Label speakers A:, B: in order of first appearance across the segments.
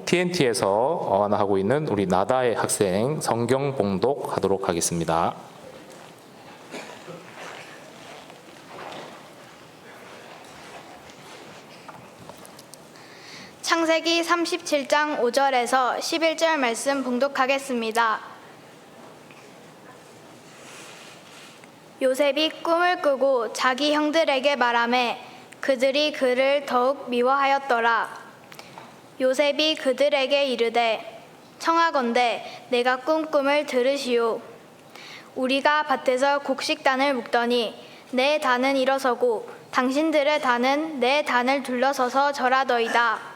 A: TNT에서 어안하고 있는 우리 나다의 학생 성경 봉독하도록 하겠습니다.
B: 창세기 37장 5절에서 11절 말씀 봉독하겠습니다. 요셉이 꿈을 꾸고 자기 형들에게 말하매 그들이 그를 더욱 미워하였더라. 요셉이 그들에게 이르되 청하건대 내가 꾼 꿈을 들으시오. 우리가 밭에서 곡식단을 묶더니 내 단은 일어서고 당신들의 단은 내 단을 둘러서서 절하더이다.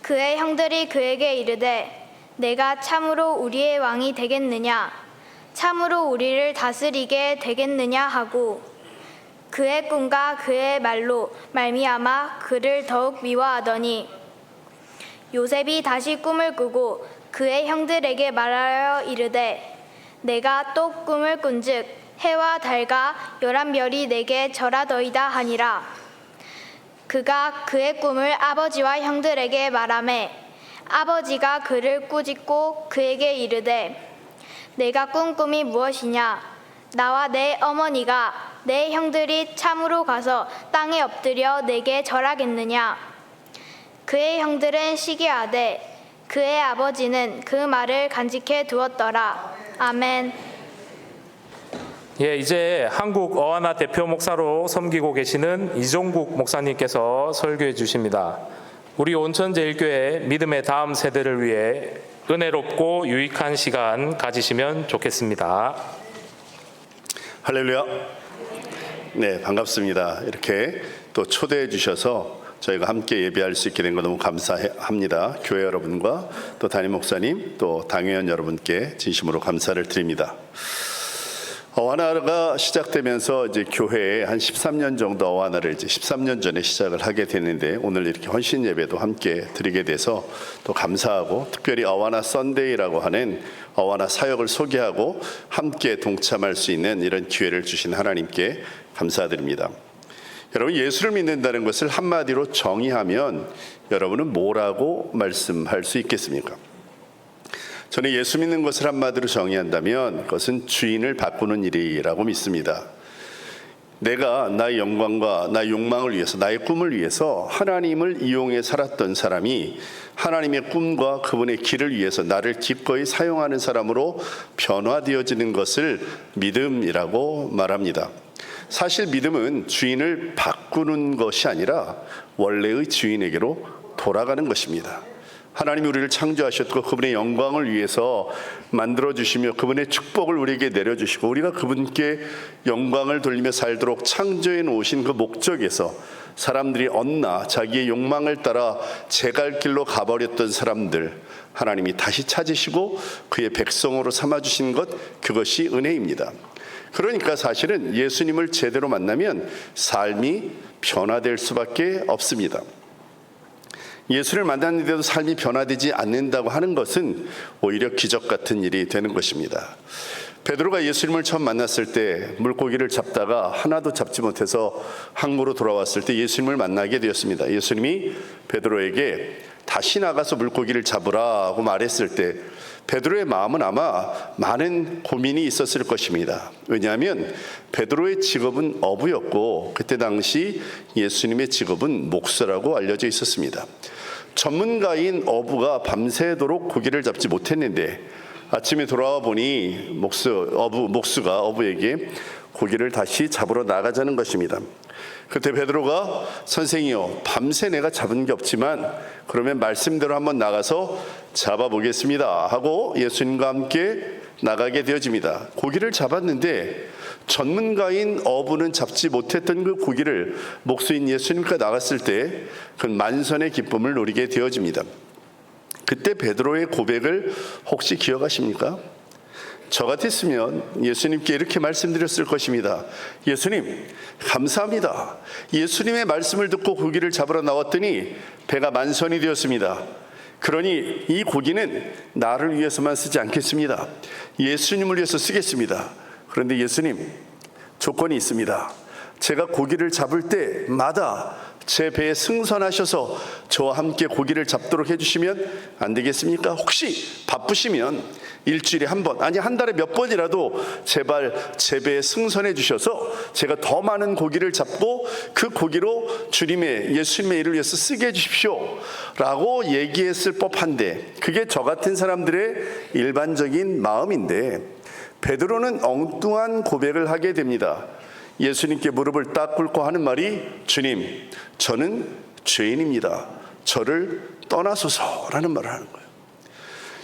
B: 그의 형들이 그에게 이르되 내가 참으로 우리의 왕이 되겠느냐, 참으로 우리를 다스리게 되겠느냐 하고 그의 꿈과 그의 말로 말미암아 그를 더욱 미워하더니 요셉이 다시 꿈을 꾸고 그의 형들에게 말하여 이르되 내가 또 꿈을 꾼즉 해와 달과 11별이 내게 절하더이다 하니라. 그가 그의 꿈을 아버지와 형들에게 말하매 아버지가 그를 꾸짖고 그에게 이르되 내가 꾼 꿈이 무엇이냐? 나와 내 어머니가 내 형들이 참으로 가서 땅에 엎드려 내게 절하겠느냐? 그의 형들은 시기하되 그의 아버지는 그 말을 간직해 두었더라. 아멘.
A: 이제 한국 어하나 대표 목사로 섬기고 계시는 이종국 목사님께서 설교해 주십니다. 우리 온천제일교회 믿음의 다음 세대를 위해 은혜롭고 유익한 시간 가지시면 좋겠습니다.
C: 할렐루야. 네, 반갑습니다. 이렇게 또 초대해 주셔서 저희가 함께 예배할 수 있게 된 거 너무 감사합니다. 교회 여러분과 또 담임 목사님 또 당회원 여러분께 진심으로 감사를 드립니다. 어하나가 시작되면서 이제 교회에 한 13년 정도 어하나를 이제 13년 전에 시작을 하게 됐는데 오늘 이렇게 헌신 예배도 함께 드리게 돼서 또 감사하고 특별히 어하나 썬데이라고 하는 어하나 사역을 소개하고 함께 동참할 수 있는 이런 기회를 주신 하나님께 감사드립니다. 여러분, 예수를 믿는다는 것을 한마디로 정의하면 여러분은 뭐라고 말씀할 수 있겠습니까? 저는 예수 믿는 것을 한마디로 정의한다면 그것은 주인을 바꾸는 일이라고 믿습니다. 내가 나의 영광과 나의 욕망을 위해서, 나의 꿈을 위해서 하나님을 이용해 살았던 사람이 하나님의 꿈과 그분의 길을 위해서 나를 기꺼이 사용하는 사람으로 변화되어지는 것을 믿음이라고 말합니다. 사실 믿음은 주인을 바꾸는 것이 아니라 원래의 주인에게로 돌아가는 것입니다. 하나님이 우리를 창조하셨고 그분의 영광을 위해서 만들어주시며 그분의 축복을 우리에게 내려주시고 우리가 그분께 영광을 돌리며 살도록 창조해 놓으신 그 목적에서 사람들이 언나 자기의 욕망을 따라 제갈 길로 가버렸던 사람들 하나님이 다시 찾으시고 그의 백성으로 삼아주신 것, 그것이 은혜입니다. 그러니까 사실은 예수님을 제대로 만나면 삶이 변화될 수밖에 없습니다. 예수를 만났는데도 삶이 변화되지 않는다고 하는 것은 오히려 기적 같은 일이 되는 것입니다. 베드로가 예수님을 처음 만났을 때 물고기를 잡다가 하나도 잡지 못해서 항구로 돌아왔을 때 예수님을 만나게 되었습니다. 예수님이 베드로에게 다시 나가서 물고기를 잡으라고 말했을 때 베드로의 마음은 아마 많은 고민이 있었을 것입니다. 왜냐하면 베드로의 직업은 어부였고 그때 당시 예수님의 직업은 목수라고 알려져 있었습니다. 전문가인 어부가 밤새도록 고기를 잡지 못했는데 아침에 돌아와 보니 목수가 어부에게 고기를 다시 잡으러 나가자는 것입니다. 그때 베드로가 선생이요, 밤새 내가 잡은 게 없지만 그러면 말씀대로 한번 나가서 잡아보겠습니다 하고 예수님과 함께 나가게 되어집니다. 고기를 잡았는데 전문가인 어부는 잡지 못했던 그 고기를 목수인 예수님과 나갔을 때 그 만선의 기쁨을 누리게 되어집니다. 그때 베드로의 고백을 혹시 기억하십니까? 저 같았으면 예수님께 이렇게 말씀드렸을 것입니다. 예수님, 감사합니다. 예수님의 말씀을 듣고 고기를 잡으러 나왔더니 배가 만선이 되었습니다. 그러니 이 고기는 나를 위해서만 쓰지 않겠습니다. 예수님을 위해서 쓰겠습니다. 그런데 예수님, 조건이 있습니다. 제가 고기를 잡을 때마다 제 배에 승선하셔서 저와 함께 고기를 잡도록 해주시면 안 되겠습니까? 혹시 바쁘시면 일주일에 한 번, 아니 한 달에 몇 번이라도 제발 제 배에 승선해 주셔서 제가 더 많은 고기를 잡고 그 고기로 예수님의 일을 위해서 쓰게 해주십시오 라고 얘기했을 법한데, 그게 저 같은 사람들의 일반적인 마음인데, 베드로는 엉뚱한 고백을 하게 됩니다. 예수님께 무릎을 딱 꿇고 하는 말이, 주님, 저는 죄인입니다. 저를 떠나소서라는 말을 하는 거예요.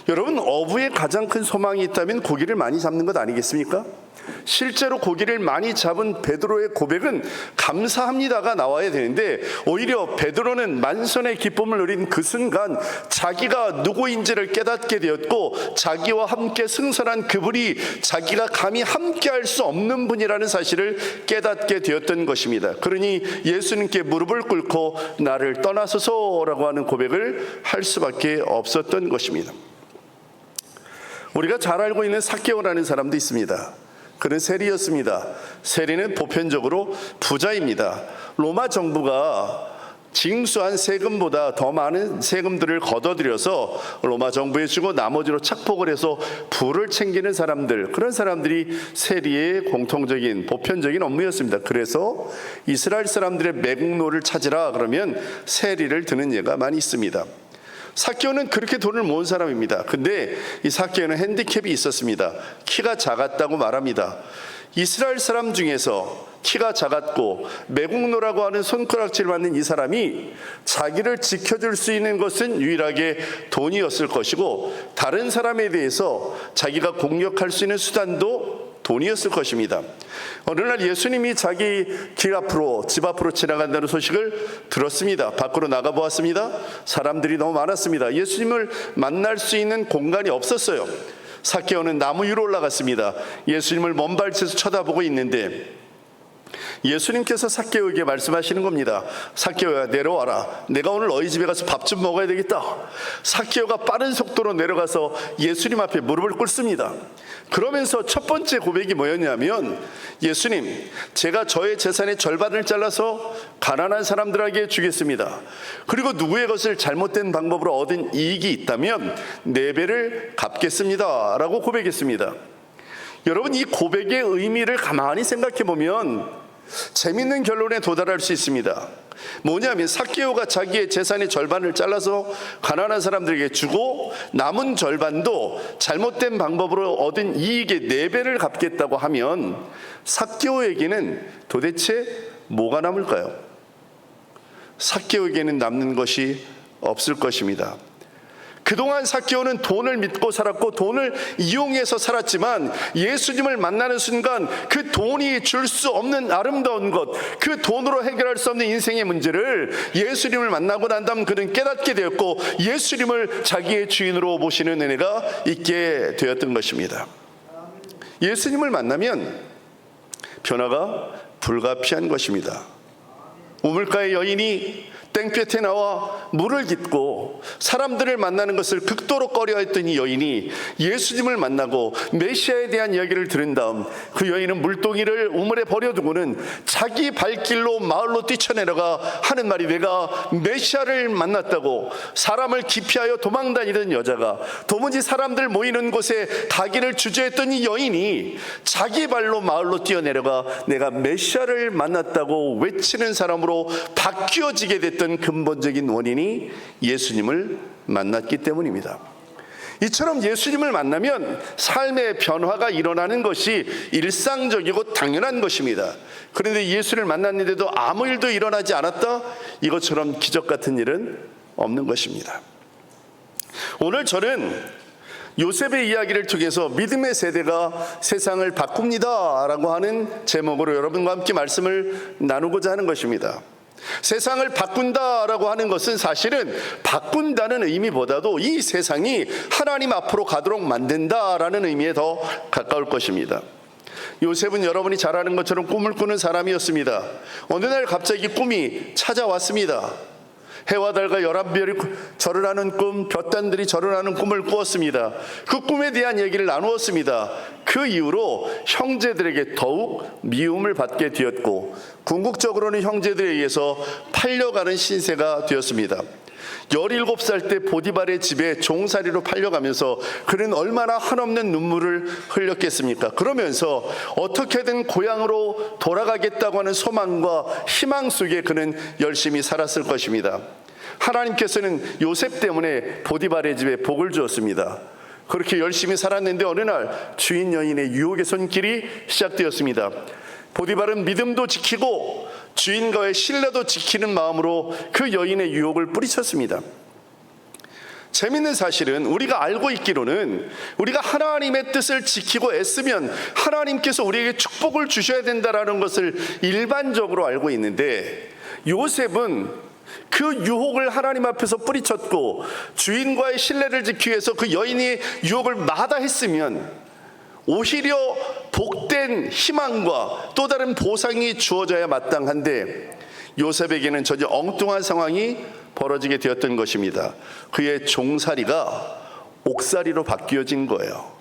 C: 여러분, 어부의 가장 큰 소망이 있다면 고기를 많이 잡는 것 아니겠습니까? 실제로 고기를 많이 잡은 베드로의 고백은 감사합니다가 나와야 되는데, 오히려 베드로는 만선의 기쁨을 누린 그 순간 자기가 누구인지를 깨닫게 되었고, 자기와 함께 승선한 그분이 자기가 감히 함께 할 수 없는 분이라는 사실을 깨닫게 되었던 것입니다. 그러니 예수님께 무릎을 꿇고 나를 떠나소서라고 하는 고백을 할 수밖에 없었던 것입니다. 우리가 잘 알고 있는 삭개오라는 사람도 있습니다. 그는 세리였습니다. 세리는 보편적으로 부자입니다. 로마 정부가 징수한 세금보다 더 많은 세금들을 걷어들여서 로마 정부에 주고 나머지로 착복을 해서 부를 챙기는 사람들, 그런 사람들이 세리의 공통적인 보편적인 업무였습니다. 그래서 이스라엘 사람들의 매국노를 찾으라 그러면 세리를 드는 예가 많이 있습니다. 삭개오는 그렇게 돈을 모은 사람입니다. 근데 이 삭개오는 핸디캡이 있었습니다. 키가 작았다고 말합니다. 이스라엘 사람 중에서 키가 작았고 매국노라고 하는 손가락질 받는 이 사람이 자기를 지켜줄 수 있는 것은 유일하게 돈이었을 것이고, 다른 사람에 대해서 자기가 공격할 수 있는 수단도 돈이었을 것입니다. 어느 날 예수님이 자기 집 앞으로 지나간다는 소식을 들었습니다. 밖으로 나가보았습니다. 사람들이 너무 많았습니다. 예수님을 만날 수 있는 공간이 없었어요. 삭개오는 나무 위로 올라갔습니다. 예수님을 먼발치에서 쳐다보고 있는데, 예수님께서 삭개오에게 말씀하시는 겁니다. 삭개오야, 내려와라. 내가 오늘 너희 집에 가서 밥 좀 먹어야 되겠다. 삭개오가 빠른 속도로 내려가서 예수님 앞에 무릎을 꿇습니다. 그러면서 첫 번째 고백이 뭐였냐면, 예수님, 제가 저의 재산의 절반을 잘라서 가난한 사람들에게 주겠습니다. 그리고 누구의 것을 잘못된 방법으로 얻은 이익이 있다면 4배를 갚겠습니다 라고 고백했습니다. 여러분, 이 고백의 의미를 가만히 생각해 보면 재밌는 결론에 도달할 수 있습니다. 뭐냐면, 삭개오가 자기의 재산의 절반을 잘라서 가난한 사람들에게 주고 남은 절반도 잘못된 방법으로 얻은 이익의 4배를 갚겠다고 하면 삭개오에게는 도대체 뭐가 남을까요? 삭개오에게는 남는 것이 없을 것입니다. 그동안 삭개오는 돈을 믿고 살았고 돈을 이용해서 살았지만, 예수님을 만나는 순간 그 돈이 줄 수 없는 아름다운 것, 그 돈으로 해결할 수 없는 인생의 문제를 예수님을 만나고 난 다음 그는 깨닫게 되었고, 예수님을 자기의 주인으로 모시는 은혜가 있게 되었던 것입니다. 예수님을 만나면 변화가 불가피한 것입니다. 우물가의 여인이 땡볕에 나와 물을 깃고 사람들을 만나는 것을 극도로 꺼려했던 이 여인이 예수님을 만나고 메시아에 대한 이야기를 들은 다음, 그 여인은 물동이를 우물에 버려두고는 자기 발길로 마을로 뛰쳐내려가 하는 말이, 내가 메시아를 만났다고. 사람을 기피하여 도망다니던 여자가 도무지 사람들 모이는 곳에 가기를 주저했던 이 여인이 자기 발로 마을로 뛰어내려가 내가 메시아를 만났다고 외치는 사람으로 바뀌어지게 됐던 근본적인 원인이 예수님을 만났기 때문입니다. 이처럼 예수님을 만나면 삶의 변화가 일어나는 것이 일상적이고 당연한 것입니다. 그런데 예수를 만났는데도 아무 일도 일어나지 않았다? 이것처럼 기적 같은 일은 없는 것입니다. 오늘 저는 요셉의 이야기를 통해서 믿음의 세대가 세상을 바꿉니다 라고 하는 제목으로 여러분과 함께 말씀을 나누고자 하는 것입니다. 세상을 바꾼다라고 하는 것은 사실은 바꾼다는 의미보다도 이 세상이 하나님 앞으로 가도록 만든다라는 의미에 더 가까울 것입니다. 요셉은 여러분이 잘 아는 것처럼 꿈을 꾸는 사람이었습니다. 어느 날 갑자기 꿈이 찾아왔습니다. 해와 달과 11별이 절을 하는 꿈, 볕단들이 절을 하는 꿈을 꾸었습니다. 그 꿈에 대한 얘기를 나누었습니다. 그 이후로 형제들에게 더욱 미움을 받게 되었고 궁극적으로는 형제들에 의해서 팔려가는 신세가 되었습니다. 17살 때 보디발의 집에 종살이로 팔려가면서 그는 얼마나 한없는 눈물을 흘렸겠습니까? 그러면서 어떻게든 고향으로 돌아가겠다고 하는 소망과 희망 속에 그는 열심히 살았을 것입니다. 하나님께서는 요셉 때문에 보디발의 집에 복을 주었습니다. 그렇게 열심히 살았는데 어느 날 주인 여인의 유혹의 손길이 시작되었습니다. 보디발은 믿음도 지키고 주인과의 신뢰도 지키는 마음으로 그 여인의 유혹을 뿌리쳤습니다. 재밌는 사실은 우리가 알고 있기로는 우리가 하나님의 뜻을 지키고 애쓰면 하나님께서 우리에게 축복을 주셔야 된다는 것을 일반적으로 알고 있는데, 요셉은 그 유혹을 하나님 앞에서 뿌리쳤고 주인과의 신뢰를 지키기 위해서 그 여인의 유혹을 마다했으면 오히려 복된 희망과 또 다른 보상이 주어져야 마땅한데, 요셉에게는 전혀 엉뚱한 상황이 벌어지게 되었던 것입니다. 그의 종살이가 옥살이로 바뀌어진 거예요.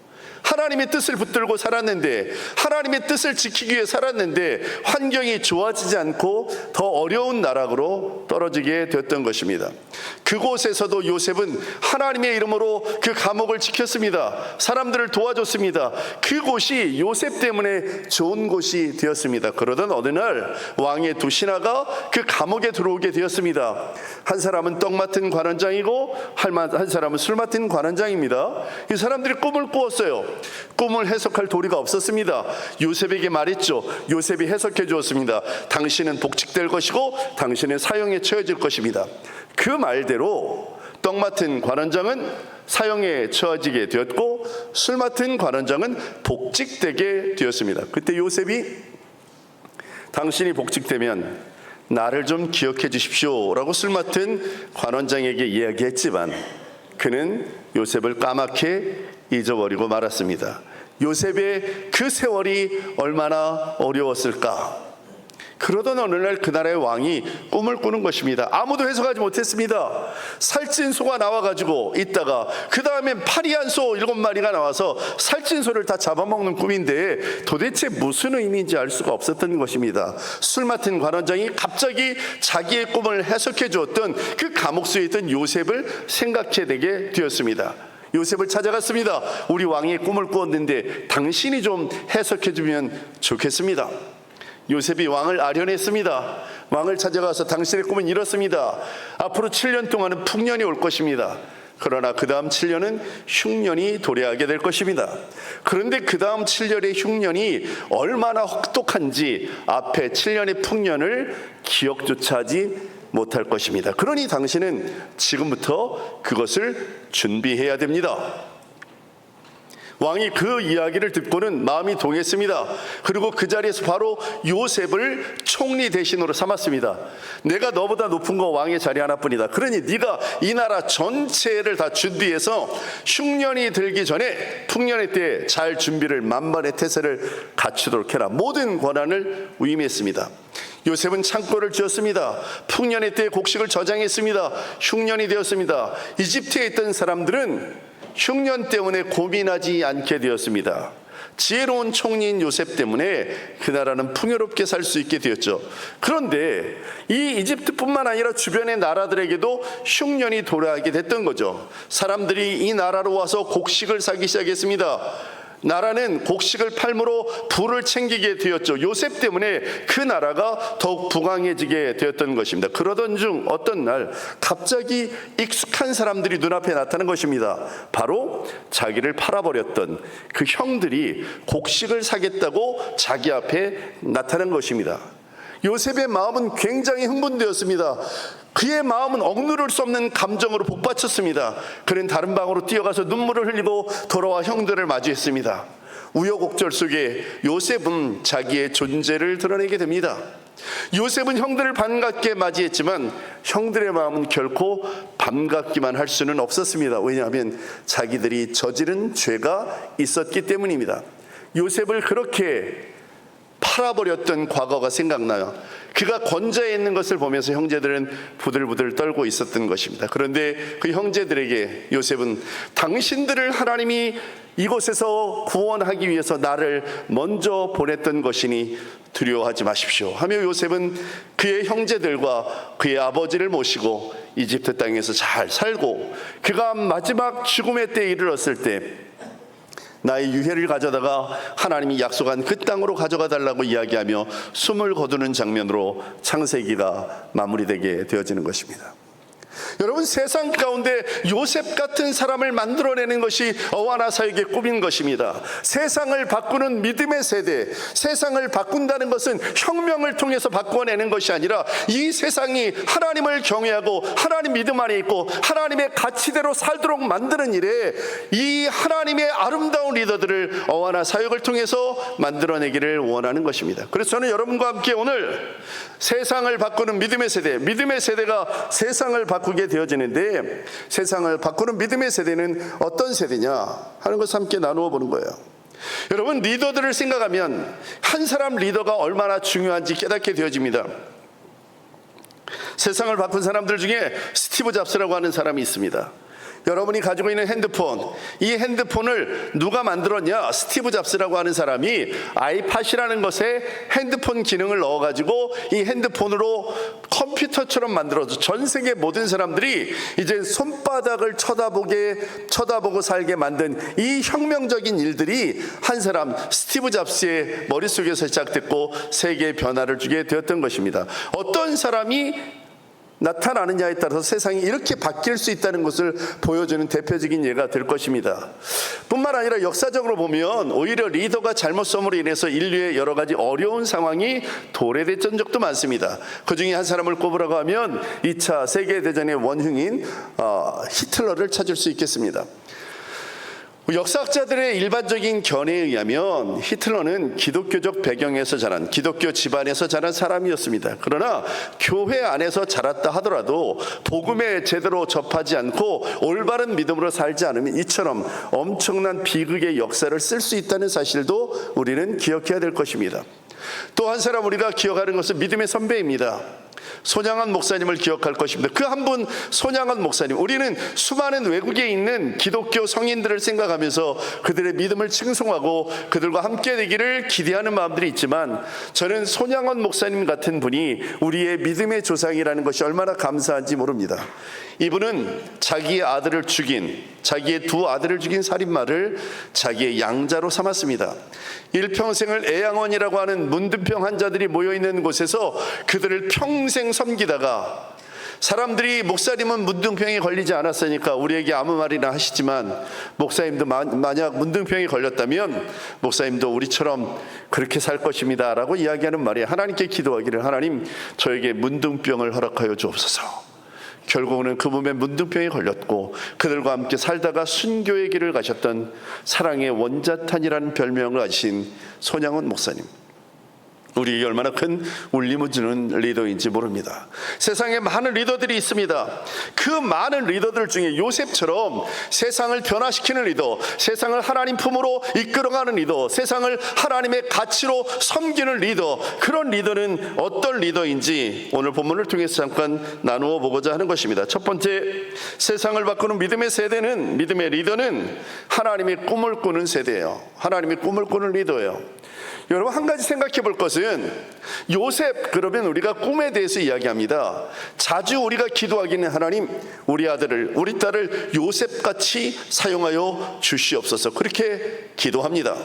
C: 하나님의 뜻을 붙들고 살았는데, 하나님의 뜻을 지키기 위해 살았는데 환경이 좋아지지 않고 더 어려운 나락으로 떨어지게 되었던 것입니다. 그곳에서도 요셉은 하나님의 이름으로 그 감옥을 지켰습니다. 사람들을 도와줬습니다. 그곳이 요셉 때문에 좋은 곳이 되었습니다. 그러던 어느 날 왕의 두 신하가 그 감옥에 들어오게 되었습니다. 한 사람은 떡 맡은 관원장이고 한 사람은 술 맡은 관원장입니다. 이 사람들이 꿈을 꾸었어요. 꿈을 해석할 도리가 없었습니다. 요셉에게 말했죠. 요셉이 해석해 주었습니다. 당신은 복직될 것이고 당신은 사형에 처해질 것입니다. 그 말대로 떡 맡은 관원장은 사형에 처해지게 되었고 술 맡은 관원장은 복직되게 되었습니다. 그때 요셉이 당신이 복직되면 나를 좀 기억해 주십시오 라고 술 맡은 관원장에게 이야기했지만 그는 요셉을 까맣게 잊어버리고 말았습니다. 요셉의 그 세월이 얼마나 어려웠을까. 그러던 어느 날 그 나라의 왕이 꿈을 꾸는 것입니다. 아무도 해석하지 못했습니다. 살찐 소가 나와가지고 있다가 그 다음에 파리한 소 7마리가 나와서 살찐 소를 다 잡아먹는 꿈인데 도대체 무슨 의미인지 알 수가 없었던 것입니다. 술 맡은 관원장이 갑자기 자기의 꿈을 해석해 주었던 그 감옥 속에 있던 요셉을 생각해 내게 되었습니다. 요셉을 찾아갔습니다. 우리 왕이 꿈을 꾸었는데 당신이 좀 해석해 주면 좋겠습니다. 요셉이 왕을 아련했습니다. 왕을 찾아가서 당신의 꿈은 이렇습니다. 앞으로 7년 동안은 풍년이 올 것입니다. 그러나 그 다음 7년은 흉년이 도래하게 될 것입니다. 그런데 그 다음 7년의 흉년이 얼마나 혹독한지 앞에 7년의 풍년을 기억조차 하지 못할 것입니다. 그러니 당신은 지금부터 그것을 준비해야 됩니다. 왕이 그 이야기를 듣고는 마음이 동했습니다. 그리고 그 자리에서 바로 요셉을 총리 대신으로 삼았습니다. 내가 너보다 높은 거 왕의 자리 하나뿐이다. 그러니 네가 이 나라 전체를 다 준비해서 흉년이 들기 전에 풍년의 때에 잘 준비를 만반의 태세를 갖추도록 해라. 모든 권한을 위임했습니다. 요셉은 창고를 지었습니다. 풍년의 때에 곡식을 저장했습니다. 흉년이 되었습니다. 이집트에 있던 사람들은 흉년 때문에 고민하지 않게 되었습니다. 지혜로운 총리인 요셉 때문에 그 나라는 풍요롭게 살 수 있게 되었죠. 그런데 이 이집트뿐만 아니라 주변의 나라들에게도 흉년이 도래하게 됐던 거죠. 사람들이 이 나라로 와서 곡식을 사기 시작했습니다. 나라는 곡식을 팔므로 부를 챙기게 되었죠. 요셉 때문에 그 나라가 더욱 부강해지게 되었던 것입니다. 그러던 중 어떤 날 갑자기 익숙한 사람들이 눈앞에 나타난 것입니다. 바로 자기를 팔아버렸던 그 형들이 곡식을 사겠다고 자기 앞에 나타난 것입니다. 요셉의 마음은 굉장히 흥분되었습니다. 그의 마음은 억누를 수 없는 감정으로 복받쳤습니다. 그는 다른 방으로 뛰어가서 눈물을 흘리고 돌아와 형들을 마주했습니다. 우여곡절 속에 요셉은 자기의 존재를 드러내게 됩니다. 요셉은 형들을 반갑게 맞이했지만 형들의 마음은 결코 반갑기만 할 수는 없었습니다. 왜냐하면 자기들이 저지른 죄가 있었기 때문입니다. 요셉을 그렇게 팔아버렸던 과거가 생각나요. 그가 권좌에 있는 것을 보면서 형제들은 부들부들 떨고 있었던 것입니다. 그런데 그 형제들에게 요셉은 당신들을 하나님이 이곳에서 구원하기 위해서 나를 먼저 보냈던 것이니 두려워하지 마십시오 하며 요셉은 그의 형제들과 그의 아버지를 모시고 이집트 땅에서 잘 살고 그가 마지막 죽음의 때에 이르렀을 때 나의 유해를 가져다가 하나님이 약속한 그 땅으로 가져가 달라고 이야기하며 숨을 거두는 장면으로 창세기가 마무리되게 되어지는 것입니다. 여러분, 세상 가운데 요셉 같은 사람을 만들어내는 것이 어와나 사역의 꿈인 것입니다. 세상을 바꾸는 믿음의 세대, 세상을 바꾼다는 것은 혁명을 통해서 바꿔내는 것이 아니라 이 세상이 하나님을 경외하고 하나님 믿음 안에 있고 하나님의 가치대로 살도록 만드는 일에 이 하나님의 아름다운 리더들을 어와나 사역을 통해서 만들어내기를 원하는 것입니다. 그래서 저는 여러분과 함께 오늘 세상을 바꾸는 믿음의 세대, 믿음의 세대가 세상을 바꾸게 되어지는데 세상을 바꾸는 믿음의 세대는 어떤 세대냐 하는 것을 함께 나누어 보는 거예요. 여러분, 리더들을 생각하면 한 사람 리더가 얼마나 중요한지 깨닫게 되어집니다. 세상을 바꾼 사람들 중에 스티브 잡스라고 하는 사람이 있습니다. 여러분이 가지고 있는 핸드폰, 이 핸드폰을 누가 만들었냐? 스티브 잡스라고 하는 사람이 아이팟이라는 것에 핸드폰 기능을 넣어가지고 이 핸드폰으로 컴퓨터처럼 만들어서 전 세계 모든 사람들이 이제 손바닥을 쳐다보고 살게 만든 이 혁명적인 일들이 한 사람 스티브 잡스의 머릿속에서 시작됐고 세계에 변화를 주게 되었던 것입니다. 어떤 사람이 나타나느냐에 따라서 세상이 이렇게 바뀔 수 있다는 것을 보여주는 대표적인 예가 될 것입니다. 뿐만 아니라 역사적으로 보면 오히려 리더가 잘못됨으로 인해서 인류의 여러 가지 어려운 상황이 도래됐던 적도 많습니다. 그 중에 한 사람을 꼽으라고 하면 2차 세계대전의 원흉인 히틀러를 찾을 수 있겠습니다. 역사학자들의 일반적인 견해에 의하면 히틀러는 기독교적 배경에서 자란, 기독교 집안에서 자란 사람이었습니다. 그러나 교회 안에서 자랐다 하더라도 복음에 제대로 접하지 않고 올바른 믿음으로 살지 않으면 이처럼 엄청난 비극의 역사를 쓸 수 있다는 사실도 우리는 기억해야 될 것입니다. 또 한 사람 우리가 기억하는 것은 믿음의 선배입니다. 손양원 목사님을 기억할 것입니다. 그 한 분 손양원 목사님, 우리는 수많은 외국에 있는 기독교 성인들을 생각하면서 그들의 믿음을 칭송하고 그들과 함께 되기를 기대하는 마음들이 있지만 저는 손양원 목사님 같은 분이 우리의 믿음의 조상이라는 것이 얼마나 감사한지 모릅니다. 이분은 자기의 아들을 죽인, 자기의 두 아들을 죽인 살인마를 자기의 양자로 삼았습니다. 일평생을 애양원이라고 하는 문둥병 환자들이 모여있는 곳에서 그들을 평생 섬기다가 사람들이 목사님은 문둥병에 걸리지 않았으니까 우리에게 아무 말이나 하시지만 목사님도 만약 문둥병에 걸렸다면 목사님도 우리처럼 그렇게 살 것입니다 라고 이야기하는 말이 하나님께 기도하기를 하나님 저에게 문둥병을 허락하여 주옵소서. 결국은 그 몸에 문둥병에 걸렸고 그들과 함께 살다가 순교의 길을 가셨던 사랑의 원자탄이라는 별명을 가지신 손양원 목사님, 우리에게 얼마나 큰 울림을 주는 리더인지 모릅니다. 세상에 많은 리더들이 있습니다. 그 많은 리더들 중에 요셉처럼 세상을 변화시키는 리더, 세상을 하나님 품으로 이끌어가는 리더, 세상을 하나님의 가치로 섬기는 리더, 그런 리더는 어떤 리더인지 오늘 본문을 통해서 잠깐 나누어 보고자 하는 것입니다. 첫 번째, 세상을 바꾸는 믿음의 세대는, 믿음의 리더는 하나님의 꿈을 꾸는 세대예요. 하나님의 꿈을 꾸는 리더예요. 여러분, 한 가지 생각해 볼 것은 요셉, 그러면 우리가 꿈에 대해서 이야기합니다. 자주 우리가 기도하기는 하나님 우리 아들을, 우리 딸을 요셉같이 사용하여 주시옵소서, 그렇게 기도합니다.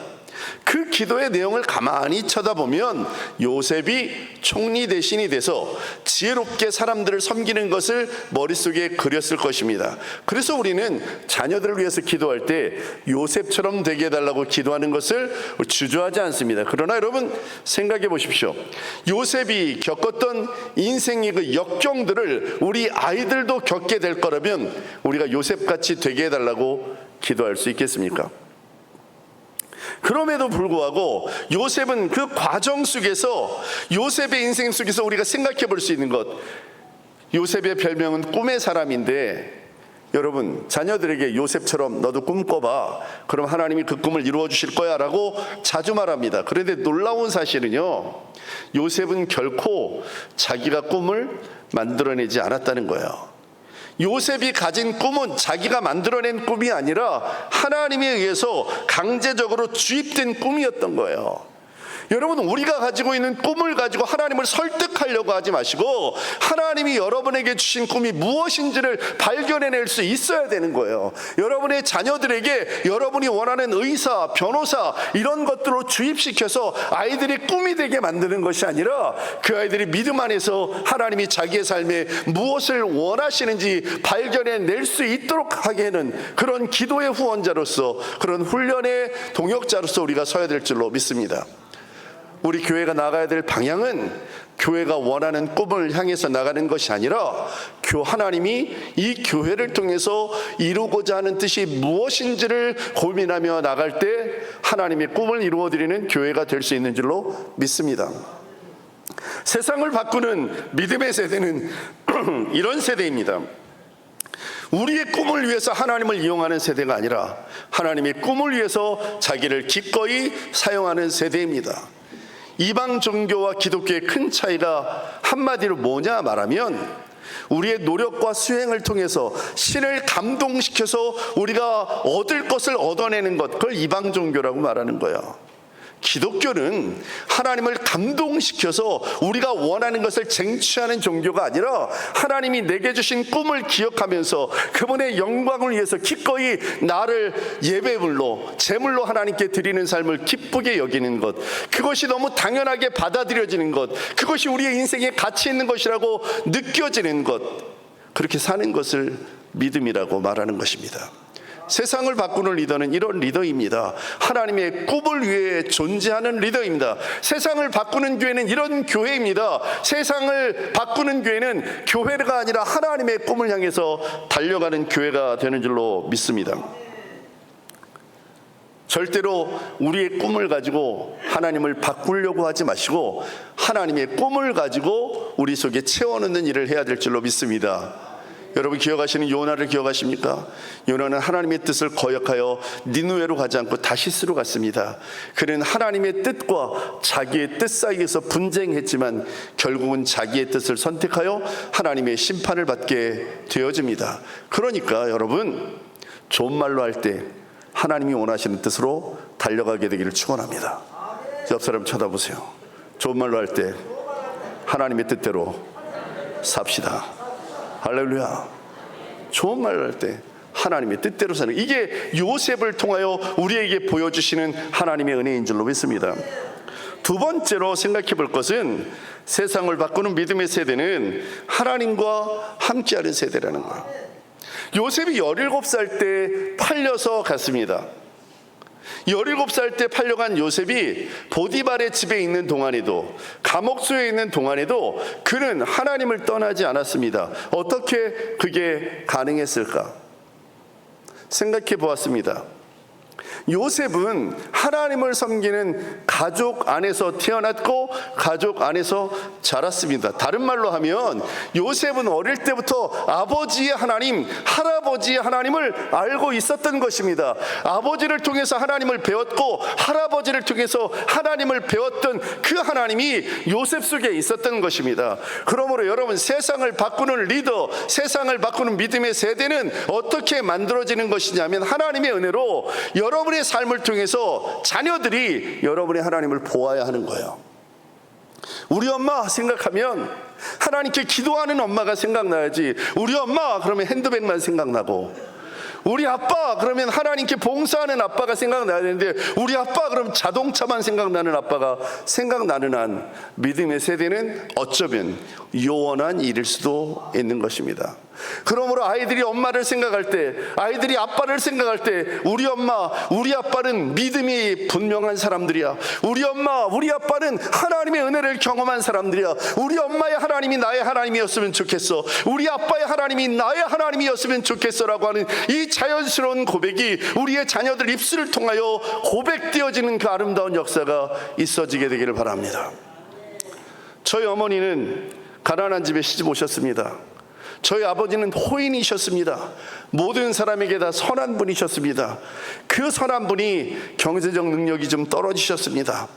C: 그 기도의 내용을 가만히 쳐다보면 요셉이 총리 대신이 돼서 지혜롭게 사람들을 섬기는 것을 머릿속에 그렸을 것입니다. 그래서 우리는 자녀들을 위해서 기도할 때 요셉처럼 되게 해달라고 기도하는 것을 주저하지 않습니다. 그러나 여러분 생각해 보십시오. 요셉이 겪었던 인생의 그 역경들을 우리 아이들도 겪게 될 거라면 우리가 요셉같이 되게 해달라고 기도할 수 있겠습니까? 그럼에도 불구하고 요셉은 그 과정 속에서, 요셉의 인생 속에서 우리가 생각해 볼 수 있는 것, 요셉의 별명은 꿈의 사람인데 여러분, 자녀들에게 요셉처럼 너도 꿈꿔봐. 그럼 하나님이 그 꿈을 이루어 주실 거야 라고 자주 말합니다. 그런데 놀라운 사실은요, 요셉은 결코 자기가 꿈을 만들어내지 않았다는 거예요. 요셉이 가진 꿈은 자기가 만들어낸 꿈이 아니라 하나님에 의해서 강제적으로 주입된 꿈이었던 거예요. 여러분, 우리가 가지고 있는 꿈을 가지고 하나님을 설득하려고 하지 마시고 하나님이 여러분에게 주신 꿈이 무엇인지를 발견해낼 수 있어야 되는 거예요. 여러분의 자녀들에게 여러분이 원하는 의사, 변호사 이런 것들로 주입시켜서 아이들이 꿈이 되게 만드는 것이 아니라 그 아이들이 믿음 안에서 하나님이 자기의 삶에 무엇을 원하시는지 발견해낼 수 있도록 하게는 그런 기도의 후원자로서, 그런 훈련의 동역자로서 우리가 서야 될 줄로 믿습니다. 우리 교회가 나가야 될 방향은 교회가 원하는 꿈을 향해서 나가는 것이 아니라 하나님이 이 교회를 통해서 이루고자 하는 뜻이 무엇인지를 고민하며 나갈 때 하나님의 꿈을 이루어드리는 교회가 될 수 있는 줄로 믿습니다. 세상을 바꾸는 믿음의 세대는 이런 세대입니다. 우리의 꿈을 위해서 하나님을 이용하는 세대가 아니라 하나님의 꿈을 위해서 자기를 기꺼이 사용하는 세대입니다. 이방 종교와 기독교의 큰 차이가 한마디로 뭐냐 말하면 우리의 노력과 수행을 통해서 신을 감동시켜서 우리가 얻을 것을 얻어내는 것, 그걸 이방 종교라고 말하는 거예요. 기독교는 하나님을 감동시켜서 우리가 원하는 것을 쟁취하는 종교가 아니라 하나님이 내게 주신 꿈을 기억하면서 그분의 영광을 위해서 기꺼이 나를 예배물로, 제물로 하나님께 드리는 삶을 기쁘게 여기는 것, 그것이 너무 당연하게 받아들여지는 것, 그것이 우리의 인생에 가치 있는 것이라고 느껴지는 것, 그렇게 사는 것을 믿음이라고 말하는 것입니다. 세상을 바꾸는 리더는 이런 리더입니다. 하나님의 꿈을 위해 존재하는 리더입니다. 세상을 바꾸는 교회는 이런 교회입니다. 세상을 바꾸는 교회는 교회가 아니라 하나님의 꿈을 향해서 달려가는 교회가 되는 줄로 믿습니다. 절대로 우리의 꿈을 가지고 하나님을 바꾸려고 하지 마시고 하나님의 꿈을 가지고 우리 속에 채워넣는 일을 해야 될 줄로 믿습니다. 여러분 기억하시는 요나를 기억하십니까? 요나는 하나님의 뜻을 거역하여 니느웨로 가지 않고 다시스로 갔습니다. 그는 하나님의 뜻과 자기의 뜻 사이에서 분쟁했지만 결국은 자기의 뜻을 선택하여 하나님의 심판을 받게 되어집니다. 그러니까 여러분, 좋은 말로 할 때 하나님이 원하시는 뜻으로 달려가게 되기를 축원합니다. 옆 사람 쳐다보세요. 좋은 말로 할 때 하나님의 뜻대로 삽시다. 할렐루야. 좋은 말을 할 때 하나님의 뜻대로 사는, 이게 요셉을 통하여 우리에게 보여주시는 하나님의 은혜인 줄로 믿습니다. 두 번째로 생각해 볼 것은 세상을 바꾸는 믿음의 세대는 하나님과 함께하는 세대라는 거예요. 요셉이 17살 때 팔려서 갔습니다. 17살 때 팔려간 요셉이 보디발의 집에 있는 동안에도, 감옥소에 있는 동안에도 그는 하나님을 떠나지 않았습니다. 어떻게 그게 가능했을까? 생각해 보았습니다. 요셉은 하나님을 섬기는 가족 안에서 태어났고 가족 안에서 자랐습니다. 다른 말로 하면 요셉은 어릴 때부터 아버지의 하나님, 할아버지의 하나님을 알고 있었던 것입니다. 아버지를 통해서 하나님을 배웠고 할아버지를 통해서 하나님을 배웠던 그 하나님이 요셉 속에 있었던 것입니다. 그러므로 여러분, 세상을 바꾸는 리더, 세상을 바꾸는 믿음의 세대는 어떻게 만들어지는 것이냐면 하나님의 은혜로 여러분의 삶을 통해서 자녀들이 여러분의 하나님을 보아야 하는 거예요. 우리 엄마 생각하면 하나님께 기도하는 엄마가 생각나야지, 우리 엄마 그러면 핸드백만 생각나고, 우리 아빠 그러면 하나님께 봉사하는 아빠가 생각나야 되는데 우리 아빠 그러면 자동차만 생각나는 아빠가 생각나는 한 믿음의 세대는 어쩌면 요원한 일일 수도 있는 것입니다. 그러므로 아이들이 엄마를 생각할 때, 아이들이 아빠를 생각할 때 우리 엄마, 우리 아빠는 믿음이 분명한 사람들이야. 우리 엄마, 우리 아빠는 하나님의 은혜를 경험한 사람들이야. 우리 엄마의 하나님이 나의 하나님이었으면 좋겠어. 우리 아빠의 하나님이 나의 하나님이었으면 좋겠어라고 하는 이 자연스러운 고백이 우리의 자녀들 입술을 통하여 고백되어지는 그 아름다운 역사가 있어지게 되기를 바랍니다. 저희 어머니는 가난한 집에 시집 오셨습니다. 저희 아버지는 호인이셨습니다. 모든 사람에게 다 선한 분이셨습니다. 그 선한 분이 경제적 능력이 좀 떨어지셨습니다.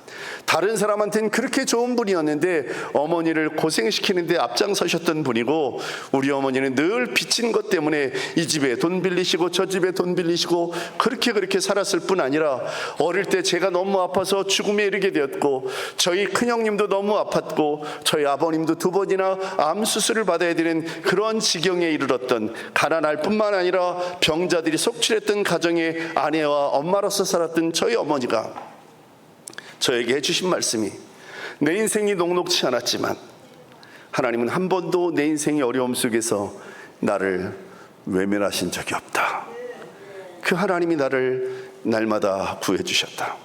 C: 다른 사람한테는 그렇게 좋은 분이었는데 어머니를 고생시키는데 앞장서셨던 분이고, 우리 어머니는 늘 빚진 것 때문에 이 집에 돈 빌리시고 저 집에 돈 빌리시고 그렇게 살았을 뿐 아니라, 어릴 때 제가 너무 아파서 죽음에 이르게 되었고, 저희 큰형님도 너무 아팠고, 저희 아버님도 2번이나 암 수술을 받아야 되는 그런 지경에 이르렀던, 가난할 뿐만 아니라 병자들이 속출했던 가정의 아내와 엄마로서 살았던 저희 어머니가 저에게 해주신 말씀이, 내 인생이 녹록치 않았지만 하나님은 한 번도 내 인생의 어려움 속에서 나를 외면하신 적이 없다. 그 하나님이 나를 날마다 구해주셨다.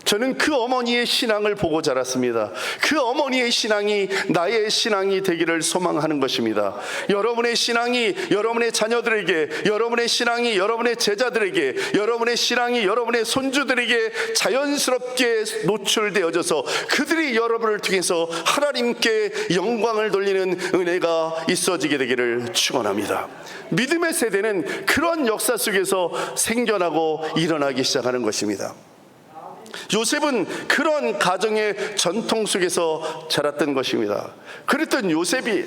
C: 저는 그 어머니의 신앙을 보고 자랐습니다. 그 어머니의 신앙이 나의 신앙이 되기를 소망하는 것입니다. 여러분의 신앙이 여러분의 자녀들에게, 여러분의 신앙이 여러분의 제자들에게, 여러분의 신앙이 여러분의 손주들에게 자연스럽게 노출되어져서 그들이 여러분을 통해서 하나님께 영광을 돌리는 은혜가 있어지게 되기를 축원합니다. 믿음의 세대는 그런 역사 속에서 생겨나고 일어나기 시작하는 것입니다. 요셉은 그런 가정의 전통 속에서 자랐던 것입니다. 그랬던 요셉이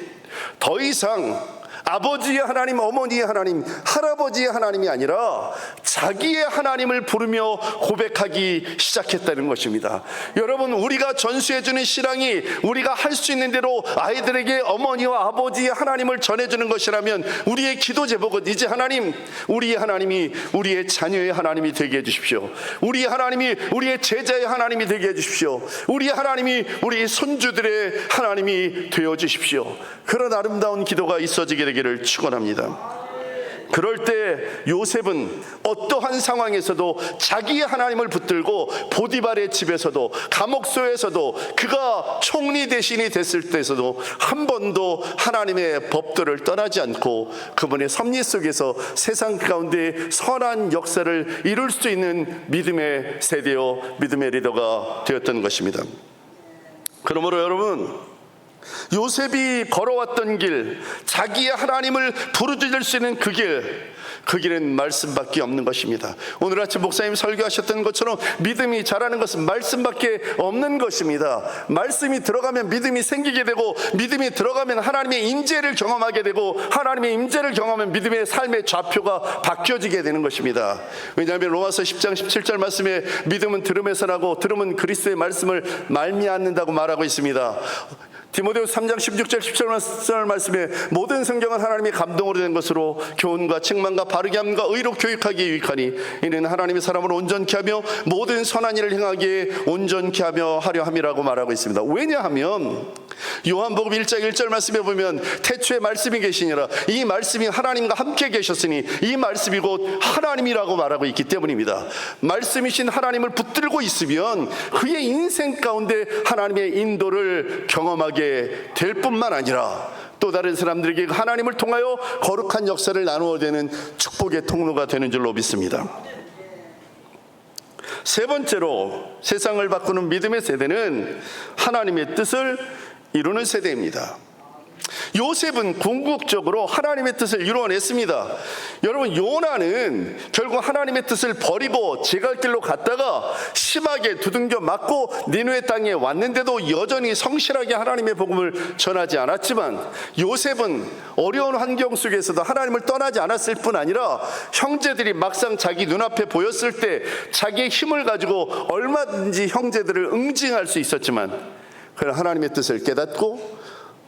C: 더 이상 아버지의 하나님, 어머니의 하나님, 할아버지의 하나님이 아니라 자기의 하나님을 부르며 고백하기 시작했다는 것입니다. 여러분, 우리가 전수해주는 신앙이 우리가 할 수 있는 대로 아이들에게 어머니와 아버지의 하나님을 전해주는 것이라면, 우리의 기도 제목은 이제 하나님, 우리의 하나님이 우리의 자녀의 하나님이 되게 해주십시오. 우리의 하나님이 우리의 제자의 하나님이 되게 해주십시오. 우리의 하나님이 우리 손주들의 하나님이 되어주십시오. 그런 아름다운 기도가 있어지게 되기를 축원합니다. 그럴 때 요셉은 어떠한 상황에서도 자기의 하나님을 붙들고, 보디발의 집에서도 감옥소에서도 그가 총리 대신이 됐을 때에서도 한 번도 하나님의 법도를 떠나지 않고 그분의 섭리 속에서 세상 가운데 선한 역사를 이룰 수 있는 믿음의 세대요, 믿음의 리더가 되었던 것입니다. 그러므로 여러분, 요셉이 걸어왔던 길, 자기의 하나님을 부르짖을 수 있는 그 길은 말씀밖에 없는 것입니다. 오늘 아침 목사님 설교하셨던 것처럼 믿음이 자라는 것은 말씀밖에 없는 것입니다. 말씀이 들어가면 믿음이 생기게 되고, 믿음이 들어가면 하나님의 임재를 경험하게 되고, 하나님의 임재를 경험하면 믿음의 삶의 좌표가 바뀌어지게 되는 것입니다. 왜냐하면 로마서 10장 17절 말씀에 믿음은 들음에서 나고 들음은 그리스도의 말씀을 말미암는다고 말하고 있습니다. 디모데후서 3장 16절 17절 말씀에 모든 성경은 하나님의 감동으로 된 것으로 교훈과 책망과 바르게 함과 의로 교육하기에 유익하니 이는 하나님의 사람을 온전케 하며 모든 선한 일을 행하기에 온전케 하며 하려 함이라고 말하고 있습니다. 왜냐하면 요한복음 1장 1절 말씀에 보면 태초에 말씀이 계시니라, 이 말씀이 하나님과 함께 계셨으니 이 말씀이 곧 하나님이라고 말하고 있기 때문입니다. 말씀이신 하나님을 붙들고 있으면 그의 인생 가운데 하나님의 인도를 경험하게 될 뿐만 아니라 또 다른 사람들에게 하나님을 통하여 거룩한 역사를 나누어 되는 축복의 통로가 되는 줄로 믿습니다. 세 번째로, 세상을 바꾸는 믿음의 세대는 하나님의 뜻을 이루는 세대입니다. 요셉은 궁극적으로 하나님의 뜻을 이루어냈습니다. 여러분, 요나는 결국 하나님의 뜻을 버리고 제갈길로 갔다가 심하게 두둥겨 맞고 니느웨 땅에 왔는데도 여전히 성실하게 하나님의 복음을 전하지 않았지만, 요셉은 어려운 환경 속에서도 하나님을 떠나지 않았을 뿐 아니라 형제들이 막상 자기 눈앞에 보였을 때 자기의 힘을 가지고 얼마든지 형제들을 응징할 수 있었지만, 그러나 하나님의 뜻을 깨닫고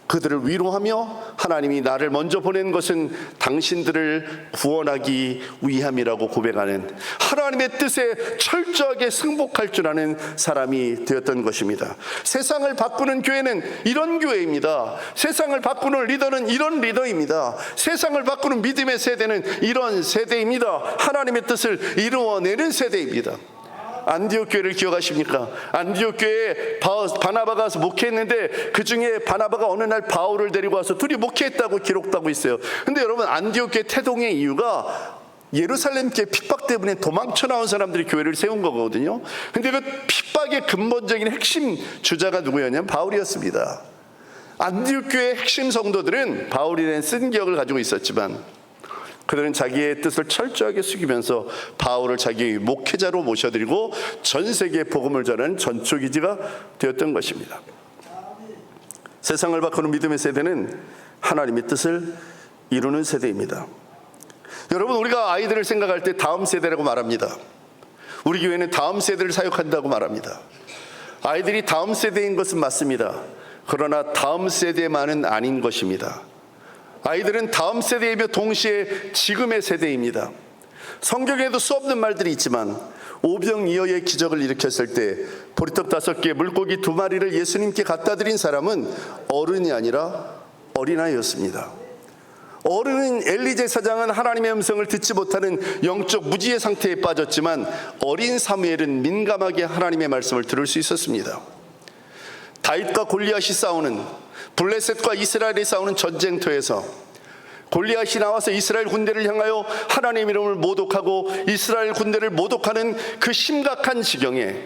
C: 그들을 위로하며 하나님이 나를 먼저 보낸 것은 당신들을 구원하기 위함이라고 고백하는, 하나님의 뜻에 철저하게 승복할 줄 아는 사람이 되었던 것입니다. 세상을 바꾸는 교회는 이런 교회입니다. 세상을 바꾸는 리더는 이런 리더입니다. 세상을 바꾸는 믿음의 세대는 이런 세대입니다. 하나님의 뜻을 이루어내는 세대입니다. 안디옥 교회를 기억하십니까? 안디옥 교회에 바나바가 와서 목회했는데 그 중에 바나바가 어느 날 바울을 데리고 와서 둘이 목회했다고 기록하고 있어요. 근데 여러분, 안디옥 교회 태동의 이유가 예루살렘 교회 핍박 때문에 도망쳐 나온 사람들이 교회를 세운 거거든요. 근데 그 핍박의 근본적인 핵심 주자가 누구였냐면 바울이었습니다. 안디옥 교회의 핵심 성도들은 바울이라는 쓴 기억을 가지고 있었지만 그들은 자기의 뜻을 철저하게 숙이면서 바울을 자기 목회자로 모셔드리고 전 세계에 복음을 전하는 전초기지가 되었던 것입니다. 세상을 바꾸는 믿음의 세대는 하나님의 뜻을 이루는 세대입니다. 여러분, 우리가 아이들을 생각할 때 다음 세대라고 말합니다. 우리 교회는 다음 세대를 사역한다고 말합니다. 아이들이 다음 세대인 것은 맞습니다. 그러나 다음 세대만은 아닌 것입니다. 아이들은 다음 세대이며 동시에 지금의 세대입니다. 성경에도 수없는 말들이 있지만 오병이어의 기적을 일으켰을 때 보리떡 5개 물고기 2마리를 예수님께 갖다 드린 사람은 어른이 아니라 어린아이였습니다. 어른인 엘리 제사장은 하나님의 음성을 듣지 못하는 영적 무지의 상태에 빠졌지만 어린 사무엘은 민감하게 하나님의 말씀을 들을 수 있었습니다. 다윗과 골리앗이 싸우는, 블레셋과 이스라엘이 싸우는 전쟁터에서 골리앗이 나와서 이스라엘 군대를 향하여 하나님의 이름을 모독하고 이스라엘 군대를 모독하는 그 심각한 지경에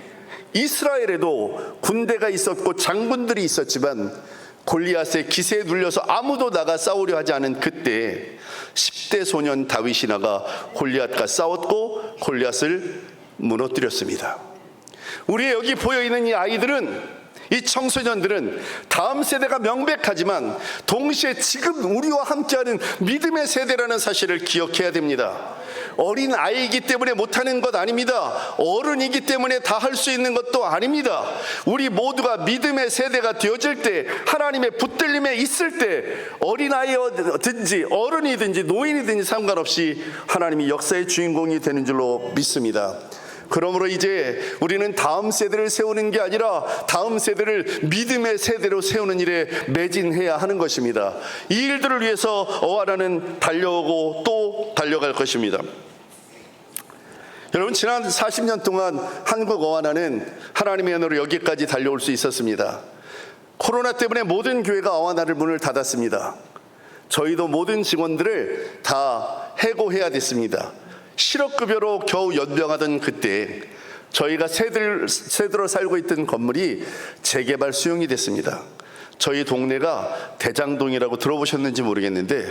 C: 이스라엘에도 군대가 있었고 장군들이 있었지만 골리앗의 기세에 눌려서 아무도 나가 싸우려 하지 않은 그때 10대 소년 다윗이 나가 골리앗과 싸웠고 골리앗을 무너뜨렸습니다. 우리 여기 보여있는 이 아이들은, 이 청소년들은 다음 세대가 명백하지만 동시에 지금 우리와 함께하는 믿음의 세대라는 사실을 기억해야 됩니다. 어린 아이이기 때문에 못하는 것 아닙니다. 어른이기 때문에 다 할 수 있는 것도 아닙니다. 우리 모두가 믿음의 세대가 되어질 때, 하나님의 붙들림에 있을 때 어린아이든지 어른이든지 노인이든지 상관없이 하나님이 역사의 주인공이 되는 줄로 믿습니다. 그러므로 이제 우리는 다음 세대를 세우는 게 아니라 다음 세대를 믿음의 세대로 세우는 일에 매진해야 하는 것입니다. 이 일들을 위해서 어와나는 달려오고 또 달려갈 것입니다. 여러분, 지난 40년 동안 한국 어와나는 하나님의 은혜로 여기까지 달려올 수 있었습니다. 코로나 때문에 모든 교회가 어와나를 문을 닫았습니다. 저희도 모든 직원들을 다 해고해야 됐습니다. 실업급여로 겨우 연명하던 그때 저희가 새들어 살고 있던 건물이 재개발 수용이 됐습니다. 저희 동네가 대장동이라고 들어보셨는지 모르겠는데,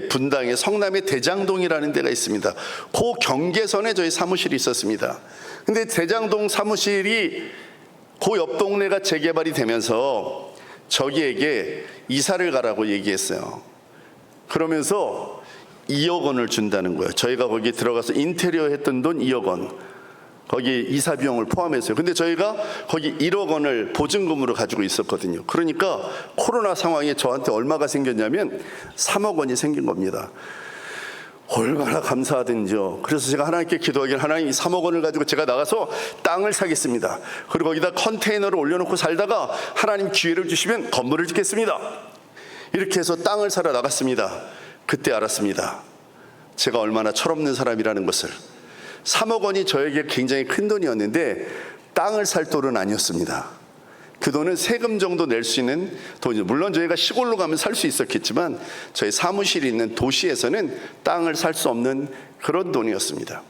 C: 분당의 성남의 대장동이라는 데가 있습니다. 그 경계선에 저희 사무실이 있었습니다. 근데 대장동 사무실이 그 옆 동네가 재개발이 되면서 저기에게 이사를 가라고 얘기했어요. 그러면서 2억 원을 준다는 거예요. 저희가 거기 들어가서 인테리어 했던 돈 2억 원, 거기 이사 비용을 포함했어요. 근데 저희가 거기 1억 원을 보증금으로 가지고 있었거든요. 그러니까 코로나 상황에 저한테 얼마가 생겼냐면 3억 원이 생긴 겁니다. 얼마나 감사하든지요. 그래서 제가 하나님께 기도하기를, 하나님, 이 3억 원을 가지고 제가 나가서 땅을 사겠습니다. 그리고 거기다 컨테이너를 올려놓고 살다가 하나님 기회를 주시면 건물을 짓겠습니다. 이렇게 해서 땅을 사러 나갔습니다. 그때 알았습니다. 제가 얼마나 철없는 사람이라는 것을. 3억 원이 저에게 굉장히 큰 돈이었는데 땅을 살 돈은 아니었습니다. 그 돈은 세금 정도 낼 수 있는 돈이죠. 물론 저희가 시골로 가면 살 수 있었겠지만 저희 사무실이 있는 도시에서는 땅을 살 수 없는 그런 돈이었습니다.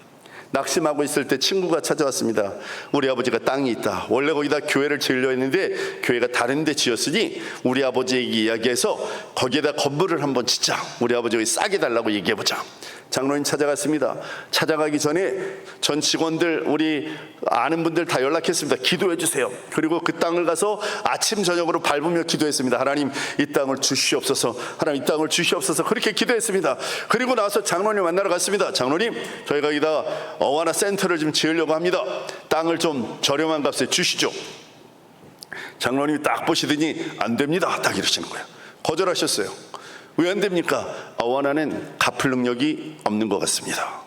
C: 낙심하고 있을 때 친구가 찾아왔습니다. 우리 아버지가 땅이 있다. 원래 거기다 교회를 지으려 했는데 교회가 다른 데 지었으니 우리 아버지에게 이야기해서 거기에다 건물을 한번 짓자. 우리 아버지가 싸게 달라고 얘기해보자. 장로님 찾아갔습니다. 찾아가기 전에 전 직원들, 우리 아는 분들 다 연락했습니다. 기도해 주세요. 그리고 그 땅을 가서 아침 저녁으로 밟으며 기도했습니다. 하나님, 이 땅을 주시옵소서. 하나님, 이 땅을 주시옵소서. 그렇게 기도했습니다. 그리고 나서 장로님 만나러 갔습니다. 장로님, 저희가 여기다 어와나 센터를 좀 지으려고 합니다. 땅을 좀 저렴한 값에 주시죠. 장로님이 딱 보시더니 안 됩니다. 딱 이러시는 거예요. 거절하셨어요. 왜 안 됩니까? 어와나는 갚을 능력이 없는 것 같습니다.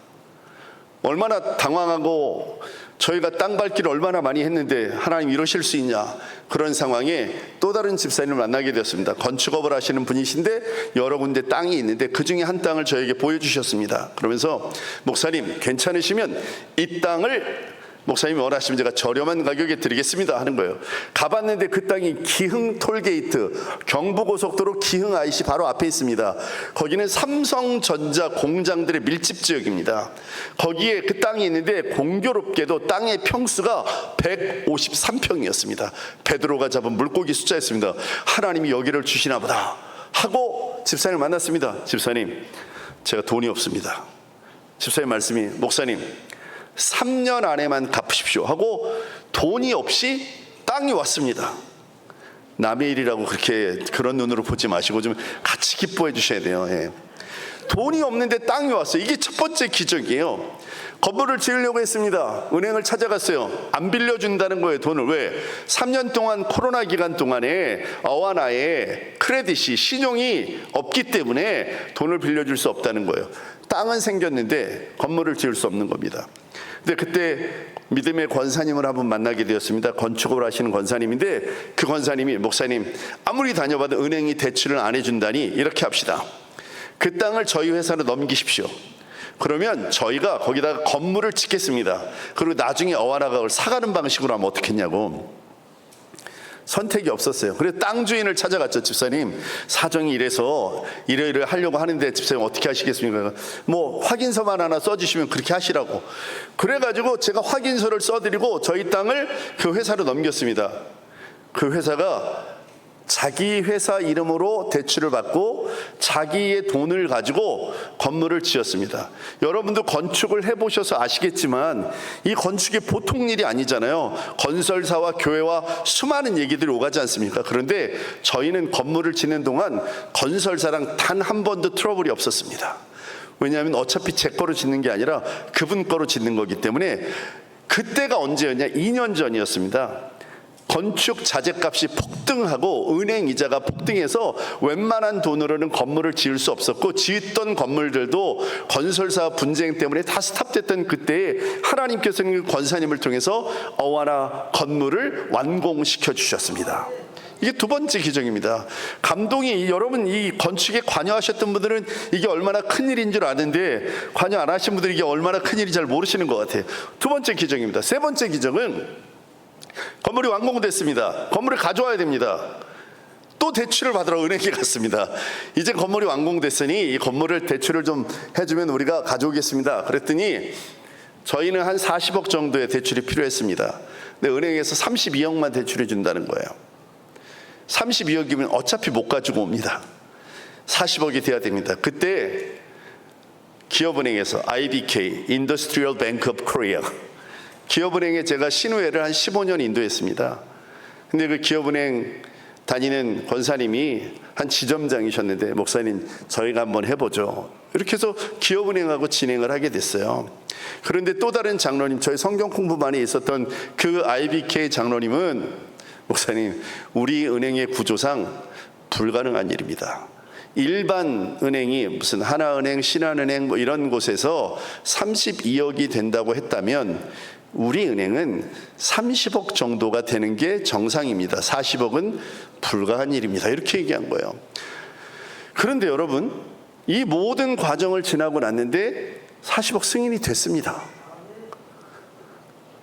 C: 얼마나 당황하고 저희가 땅 밟기를 얼마나 많이 했는데 하나님 이러실 수 있냐, 그런 상황에 또 다른 집사님을 만나게 되었습니다. 건축업을 하시는 분이신데 여러 군데 땅이 있는데 그 중에 한 땅을 저에게 보여주셨습니다. 그러면서 목사님, 괜찮으시면 이 땅을 목사님이 원하시면 제가 저렴한 가격에 드리겠습니다 하는 거예요. 가봤는데 그 땅이 기흥 톨게이트, 경부고속도로 기흥 IC 바로 앞에 있습니다. 거기는 삼성전자 공장들의 밀집 지역입니다. 거기에 그 땅이 있는데 공교롭게도 땅의 평수가 153평이었습니다. 베드로가 잡은 물고기 숫자였습니다. 하나님이 여기를 주시나 보다 하고 집사님을 만났습니다. 집사님, 제가 돈이 없습니다. 집사님 말씀이, 목사님 3년 안에만 갚으십시오 하고 돈이 없이 땅이 왔습니다. 남의 일이라고 그런 눈으로 보지 마시고 좀 같이 기뻐해 주셔야 돼요. 예. 돈이 없는데 땅이 왔어요. 이게 첫 번째 기적이에요. 건물을 지으려고 했습니다. 은행을 찾아갔어요. 안 빌려준다는 거예요, 돈을. 왜? 3년 동안 코로나 기간 동안에 어와나의 크레딧이, 신용이 없기 때문에 돈을 빌려줄 수 없다는 거예요. 땅은 생겼는데 건물을 지을 수 없는 겁니다. 근데 그때 믿음의 권사님을 한번 만나게 되었습니다. 건축을 하시는 권사님인데 그 권사님이, 목사님 아무리 다녀봐도 은행이 대출을 안 해준다니 이렇게 합시다. 그 땅을 저희 회사로 넘기십시오. 그러면 저희가 거기다가 건물을 짓겠습니다. 그리고 나중에 어와나가 그걸 사가는 방식으로 하면 어떻겠냐고. 선택이 없었어요. 그래서 땅 주인을 찾아갔죠. 집사님, 사정이 이래서 이래 하려고 하는데 집사님 어떻게 하시겠습니까? 뭐 확인서만 하나 써주시면 그렇게 하시라고. 그래가지고 제가 확인서를 써드리고 저희 땅을 그 회사로 넘겼습니다. 그 회사가 자기 회사 이름으로 대출을 받고 자기의 돈을 가지고 건물을 지었습니다. 여러분도 건축을 해보셔서 아시겠지만 이 건축이 보통 일이 아니잖아요. 건설사와 교회와 수많은 얘기들이 오가지 않습니까? 그런데 저희는 건물을 짓는 동안 건설사랑 단 한 번도 트러블이 없었습니다. 왜냐하면 어차피 제 거로 짓는 게 아니라 그분 거로 짓는 거기 때문에. 그때가 언제였냐? 2년 전이었습니다. 건축 자재값이 폭등하고 은행 이자가 폭등해서 웬만한 돈으로는 건물을 지을 수 없었고, 지었던 건물들도 건설사 분쟁 때문에 다 스탑됐던 그때에 하나님께서는 권사님을 통해서 어와나 건물을 완공시켜 주셨습니다. 이게 두 번째 기적입니다. 감동이, 여러분 이 건축에 관여하셨던 분들은 이게 얼마나 큰일인 줄 아는데 관여 안 하신 분들이 이게 얼마나 큰일인지 잘 모르시는 것 같아요. 두 번째 기적입니다. 세 번째 기적은 건물이 완공됐습니다. 건물을 가져와야 됩니다. 또 대출을 받으러 은행에 갔습니다. 이제 건물이 완공됐으니 이 건물을 대출을 좀 해주면 우리가 가져오겠습니다. 그랬더니 저희는 한 40억 정도의 대출이 필요했습니다. 근데 은행에서 32억만 대출해 준다는 거예요. 32억이면 어차피 못 가지고 옵니다. 40억이 돼야 됩니다. 그때 기업은행에서 IBK, Industrial Bank of Korea, 기업은행에 제가 신우회를 한 15년 인도했습니다. 근데 그 기업은행 다니는 권사님이 한 지점장이셨는데, 목사님 저희가 한번 해보죠. 이렇게 해서 기업은행하고 진행을 하게 됐어요. 그런데 또 다른 장로님, 저희 성경 공부반에 있었던 그 IBK 장로님은, 목사님 우리 은행의 구조상 불가능한 일입니다. 일반 은행이 무슨 하나은행, 신한은행 뭐 이런 곳에서 32억이 된다고 했다면 우리 은행은 30억 정도가 되는 게 정상입니다. 40억은 불가한 일입니다. 이렇게 얘기한 거예요. 그런데 여러분, 이 모든 과정을 지나고 났는데 40억 승인이 됐습니다.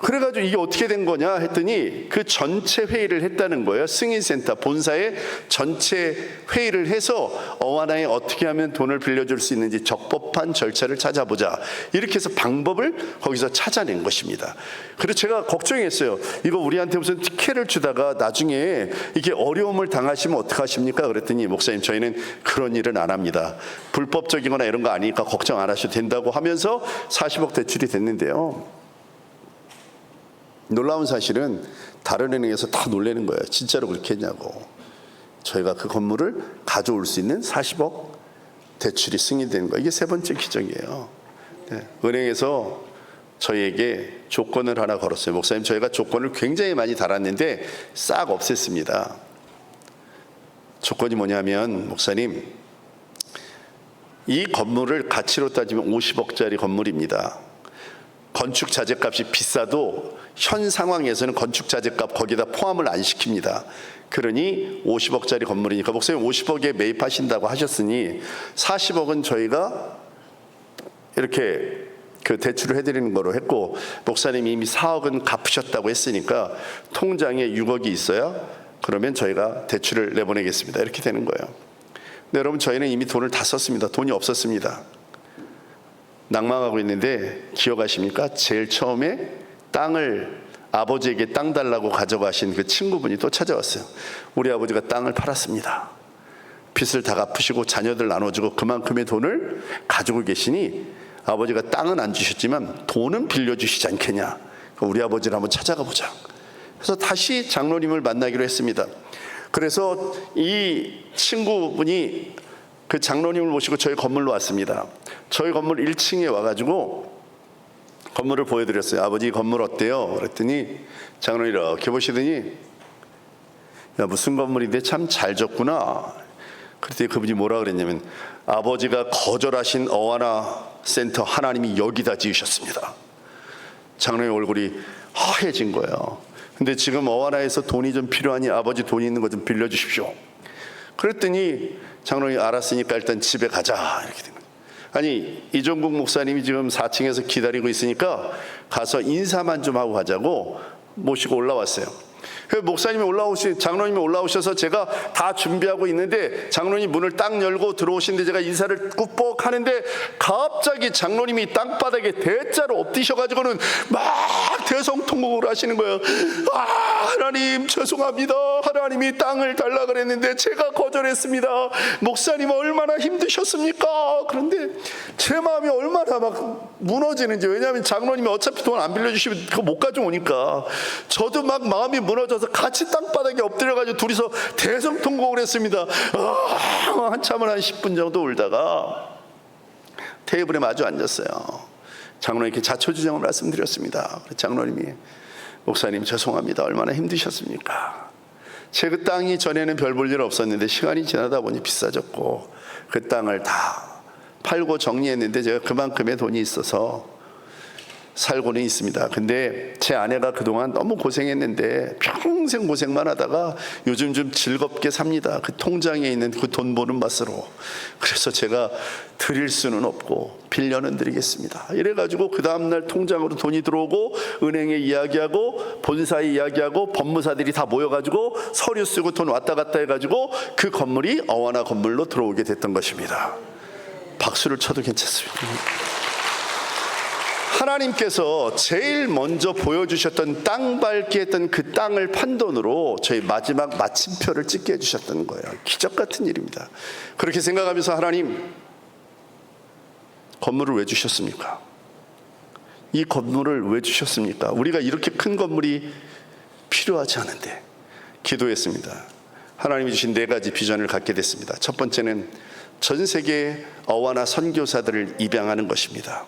C: 그래가지고 이게 어떻게 된 거냐 했더니 그 전체 회의를 했다는 거예요. 승인센터 본사에 전체 회의를 해서 어와나에 어떻게 하면 돈을 빌려줄 수 있는지 적법한 절차를 찾아보자. 이렇게 해서 방법을 거기서 찾아낸 것입니다. 그래서 제가 걱정했어요. 이거 우리한테 무슨 특혜를 주다가 나중에 이게 어려움을 당하시면 어떡하십니까? 그랬더니, 목사님 저희는 그런 일은 안 합니다. 불법적이거나 이런 거 아니니까 걱정 안 하셔도 된다고 하면서 40억 대출이 됐는데요. 놀라운 사실은 다른 은행에서 다 놀라는 거예요. 진짜로 그렇게 했냐고. 저희가 그 건물을 가져올 수 있는 40억 대출이 승인된 거예요. 이게 세 번째 기적이에요. 네. 은행에서 저희에게 조건을 하나 걸었어요. 목사님 저희가 조건을 굉장히 많이 달았는데 싹 없앴습니다. 조건이 뭐냐면, 목사님 이 건물을 가치로 따지면 50억짜리 건물입니다. 건축 자재값이 비싸도 현 상황에서는 건축 자재값 거기다 포함을 안 시킵니다. 그러니 50억짜리 건물이니까, 목사님 50억에 매입하신다고 하셨으니 40억은 저희가 이렇게 그 대출을 해드리는 거로 했고, 목사님이 이미 4억은 갚으셨다고 했으니까 통장에 6억이 있어야 그러면 저희가 대출을 내보내겠습니다. 이렇게 되는 거예요. 근데 여러분, 저희는 이미 돈을 다 썼습니다. 돈이 없었습니다. 낭망하고 있는데 기억하십니까? 제일 처음에 땅을, 아버지에게 땅 달라고 가져가신 그 친구분이 또 찾아왔어요. 우리 아버지가 땅을 팔았습니다. 빚을 다 갚으시고 자녀들 나눠주고 그만큼의 돈을 가지고 계시니 아버지가 땅은 안 주셨지만 돈은 빌려주시지 않겠냐. 우리 아버지를 한번 찾아가 보자. 그래서 다시 장로님을 만나기로 했습니다. 그래서 이 친구분이 그 장로님을 모시고 저희 건물로 왔습니다. 저희 건물 1층에 와가지고 건물을 보여드렸어요. 아버지 건물 어때요? 그랬더니 장로님 이렇게 보시더니, 야, 무슨 건물인데 참 잘 졌구나. 그랬더니 그분이 뭐라 그랬냐면, 아버지가 거절하신 어와나 센터 하나님이 여기다 지으셨습니다. 장로님 얼굴이 하얘진 거예요. 근데 지금 어와나에서 돈이 좀 필요하니 아버지 돈이 있는 거 좀 빌려주십시오. 그랬더니 장로님 알았으니까 일단 집에 가자. 이렇게 된 거예요. 아니, 이종국 목사님이 지금 4층에서 기다리고 있으니까 가서 인사만 좀 하고 가자고 모시고 올라왔어요. 장로님이 올라오셔서 제가 다 준비하고 있는데 장로님 문을 딱 열고 들어오시는데 제가 인사를 꾸벅 하는데 갑자기 장로님이 땅바닥에 대자로 엎드셔가지고는 막 대성통곡을 하시는 거예요. 아, 하나님 죄송합니다. 하나님이 땅을 달라 그랬는데 제가 거절했습니다. 목사님 얼마나 힘드셨습니까? 그런데 제 마음이 얼마나 막 무너지는지, 왜냐하면 장로님이 어차피 돈 안 빌려주시면 그거 못 가져오니까 저도 막 마음이 무너져서 같이 땅바닥에 엎드려가지고 둘이서 대성통곡을 했습니다. 한참을 한 10분 정도 울다가 테이블에 마주 앉았어요. 장로님께 자초지종을 말씀드렸습니다. 장로님이, 목사님 죄송합니다. 얼마나 힘드셨습니까? 제 그 땅이 전에는 별 볼 일 없었는데 시간이 지나다 보니 비싸졌고 그 땅을 다 팔고 정리했는데 제가 그만큼의 돈이 있어서 살고는 있습니다. 근데 제 아내가 그동안 너무 고생했는데 평생 고생만 하다가 요즘 좀 즐겁게 삽니다. 그 통장에 있는 그 돈 버는 맛으로. 그래서 제가 드릴 수는 없고 빌려는 드리겠습니다. 이래가지고 그 다음날 통장으로 돈이 들어오고 은행에 이야기하고 본사에 이야기하고 법무사들이 다 모여가지고 서류 쓰고 돈 왔다 갔다 해가지고 그 건물이 어와나 건물로 들어오게 됐던 것입니다. 박수를 쳐도 괜찮습니다. 하나님께서 제일 먼저 보여주셨던 땅 밟기 했던 그 땅을 판돈으로 저희 마지막 마침표를 찍게 해주셨던 거예요. 기적 같은 일입니다. 그렇게 생각하면서, 하나님, 건물을 왜 주셨습니까? 이 건물을 왜 주셨습니까? 우리가 이렇게 큰 건물이 필요하지 않은데. 기도했습니다. 하나님이 주신 4가지 비전을 갖게 됐습니다. 첫 번째는 전 세계 어와나 선교사들을 입양하는 것입니다.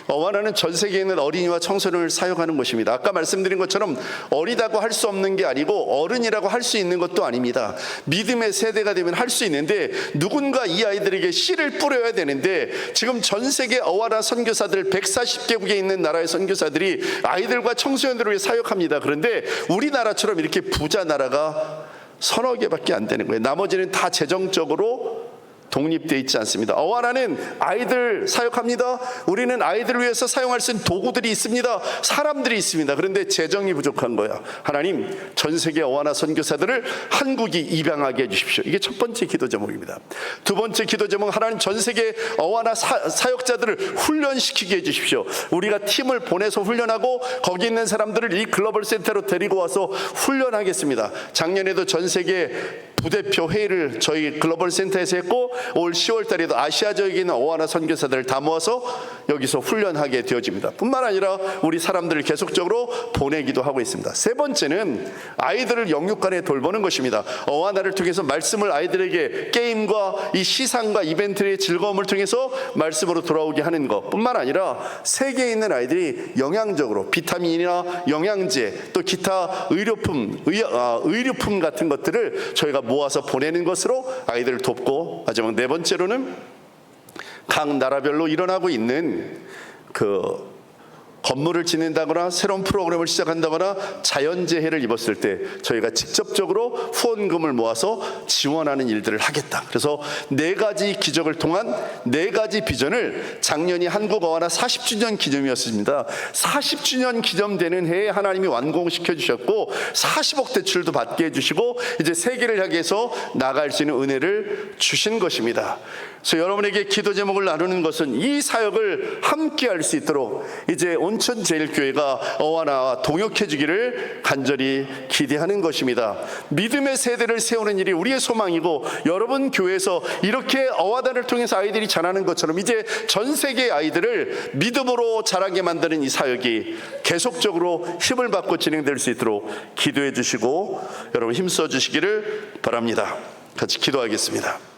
C: 어와나는 전 세계에 있는 어린이와 청소년을 사역하는 곳입니다. 아까 말씀드린 것처럼 어리다고 할 수 없는 게 아니고 어른이라고 할 수 있는 것도 아닙니다. 믿음의 세대가 되면 할 수 있는데 누군가 이 아이들에게 씨를 뿌려야 되는데, 지금 전 세계 어와나 선교사들 140개국에 있는 나라의 선교사들이 아이들과 청소년들을 위해 사역합니다. 그런데 우리나라처럼 이렇게 부자 나라가 서너 개밖에 안 되는 거예요. 나머지는 다 재정적으로 독립되어 있지 않습니다. 어와나는 아이들 사역합니다. 우리는 아이들을 위해서 사용할 수 있는 도구들이 있습니다. 사람들이 있습니다. 그런데 재정이 부족한 거야. 하나님, 전 세계 어와나 선교사들을 한국이 입양하게 해주십시오. 이게 첫 번째 기도 제목입니다. 두 번째 기도 제목은, 하나님 전 세계 어와나 사역자들을 훈련시키게 해주십시오. 우리가 팀을 보내서 훈련하고 거기 있는 사람들을 이 글로벌 센터로 데리고 와서 훈련하겠습니다. 작년에도 전 세계 부대표 회의를 저희 글로벌 센터에서 했고, 올 10월 달에도 아시아 지역에 있는 어와나 선교사들을 다 모아서 여기서 훈련하게 되어집니다. 뿐만 아니라 우리 사람들을 계속적으로 보내기도 하고 있습니다. 세 번째는 아이들을 영육간에 돌보는 것입니다. 어와나를 통해서 말씀을 아이들에게 게임과 이 시상과 이벤트의 즐거움을 통해서 말씀으로 돌아오게 하는 것 뿐만 아니라 세계에 있는 아이들이 영양적으로 비타민이나 영양제, 또 기타 의료품 같은 것들을 저희가 모아서 보내는 것으로 아이들을 돕고, 마지막 4번째로는 각 나라별로 일어나고 있는 그 건물을 짓는다거나 새로운 프로그램을 시작한다거나 자연재해를 입었을 때 저희가 직접적으로 후원금을 모아서 지원하는 일들을 하겠다. 그래서 4가지 기적을 통한 4가지 비전을 작년이 한국 어와나 40주년 기념이었습니다. 40주년 기념되는 해에 하나님이 완공시켜 주셨고 40억 대출도 받게 해주시고 이제 세계를 향해서 나갈 수 있는 은혜를 주신 것입니다. 그래서 여러분에게 기도 제목을 나누는 것은 이 사역을 함께 할 수 있도록 이제 온천제일교회가 어와나와 동역해 주기를 간절히 기대하는 것입니다. 믿음의 세대를 세우는 일이 우리의 소망이고, 여러분 교회에서 이렇게 어와나를 통해서 아이들이 자라는 것처럼 이제 전 세계의 아이들을 믿음으로 자라게 만드는 이 사역이 계속적으로 힘을 받고 진행될 수 있도록 기도해 주시고 여러분 힘써 주시기를 바랍니다. 같이 기도하겠습니다.